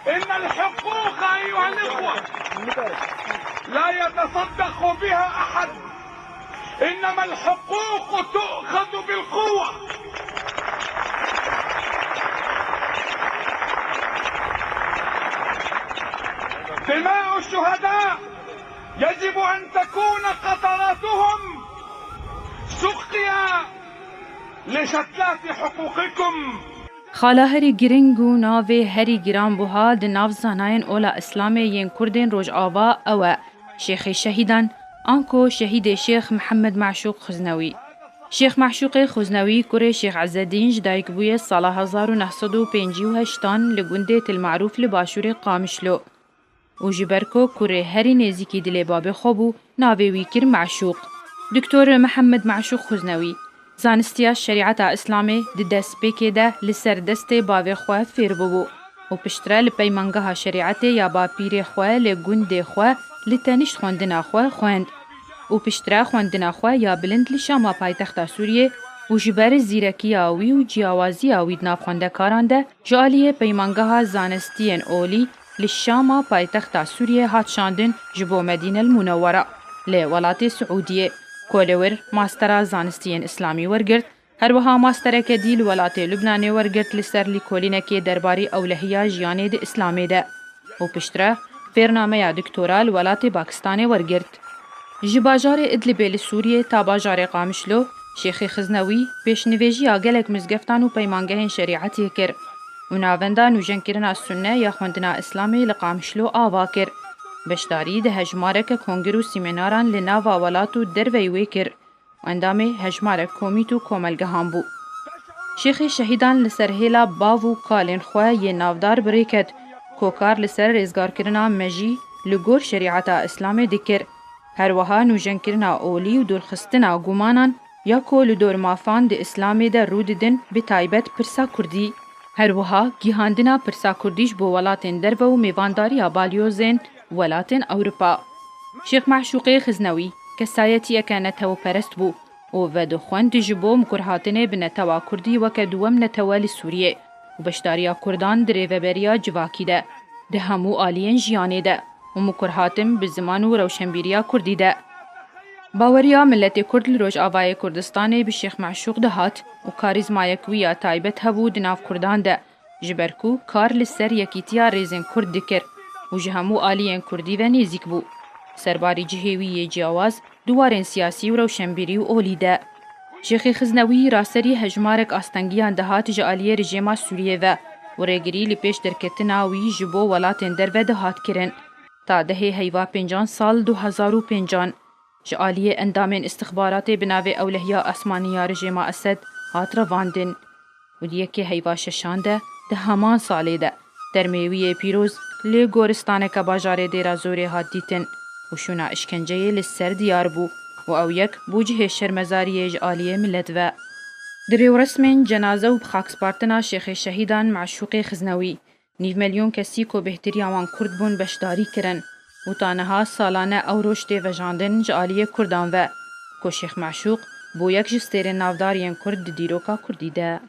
إن الحقوق أيها الإخوة لا يتصدق بها أحد، إنما الحقوق تؤخذ بالقوة. دماء الشهداء يجب أن تكون قطراتهم سقيا لشتلات حقوقكم. خالا هری گرنگ و ناوی هری گران بوها د ناو زاناین اولا اسلامی ین کردین روج آوا او شیخ شهیدان آنکو شهید شیخ محمد معشوق خزنوی. شیخ معشوق خزنوی کره شیخ عزالدین جدایک بوی سال 1958 لگونده المعروف لباشور قامشلو و جبرکو کره هری نزیکی دل باب خوبو ناوی ویکر معشوق. دکتور محمد معشوق خزنوی زانستیا شریعت اسلامی د دست بکی ده لسر دست باوی خواه فیر ببو و پشتره لپیمانگه شریعت یا با پیر خواه لگوند خواه لتنشت خوندنا خواه خوند و پشتره خوندنا خواه یا بلند لشاما پایتخت سوریه و جبر زیرکی آوی و جیاوازی آوید ناف خونده کاران ده جالیه پیمانگه زانستین اولی لشاما پایتخت سوریه هات شاندن جبو مدینه المنوره لولات سعودیه کولور ماسترا زانستین اسلامی ورگرد هروها ماسترک دیل ولات لبنان ورگرد لسر لیکولینکی درباری اولهیا جیانه ده اسلامی ده و پشتره فرنامه یا دکتورال ولات پاکستان ورگرد. جباجار ادلب سوریه تا باجار قامشلو شیخ خزنوی پیشنویجی آگلک مزگفتان و پیمانگه شریعتی کر و ناونده نوجن کرنا سنه یا خوندنا اسلامی لقامشلو آوا کر. بشداری ده هجمارک کنگرو سیمیناران لناوا ولاتو دروی ویکر و اندامه هجمارک کومیتو کوملگه هم بو. شیخ شهیدان لسر هیلا باو کالین خواه یه نافدار بریکد کوکار لسر ریزگار کرنا مجی لگور شریعت اسلام دکر. هر وها نوجن کرنا اولی و دورخستنا گمانان یا کول دور مافان ده اسلام ده رود دن به تایبت پرسا کردی. هر وها گیهاندنا پرسا کردیش بو ولاتن درو و میوانداری آبالیوزین ولاتن أوروبا. شيخ معشوق خزنوي كسايتي كانت پرست بو و ودو خوان دجبو مكرهاتنه بنتوا كردي وكدوم نتوا لسوريا و بشداريا كردان دريوبريا جواكي ده ده همو آلين جياني ده و مكرهاتم بزمان و روشنبيريا كردي ده. باوريا ملت كرد لروج آوائي كردستاني بشيخ معشوق دهات و كاريزمايك ويا تايبت هبو دناف كردان ده جبركو كار لسر يكيتيا ريزن كرد دكر و جهمو آلیان کردی و نیزیک بو. سرباری جهوی جیاواز دوارن سیاسی و روشنبیری و اولی ده. شیخ خزنوی راسری هجمارک آستنگیان دهات جالیه رژیما سوریه و ریگری لپیش درکتنا وی جبو ولاتن در و دهات کرن. تا ده هیوا 50 سال 2005 جالیه اندامن استخبارات بناوی اولهیا اسمانیا رژیما اسد هات رواندن و دیگه هیوا ششانده ده همان ساله ده. در میوی پیروز لی گورستان که باجار دیرا زوری هات دیتن و شونا اشکنجه لسر دیار بو و او یک بوجه شرمزاری جالیه ملت و دریو رسمین جنازه و بخاکسپارتنا شیخ شهیدان معشوق خزنوی 9 میلیون کسی کو بهتری آوان کرد بون بشداری کرن و تانها سالانه او روشته و جاندن جالیه کردان و کو شیخ معشوق بو یک جستیر نافدارین کرد دیروکا کردی ده.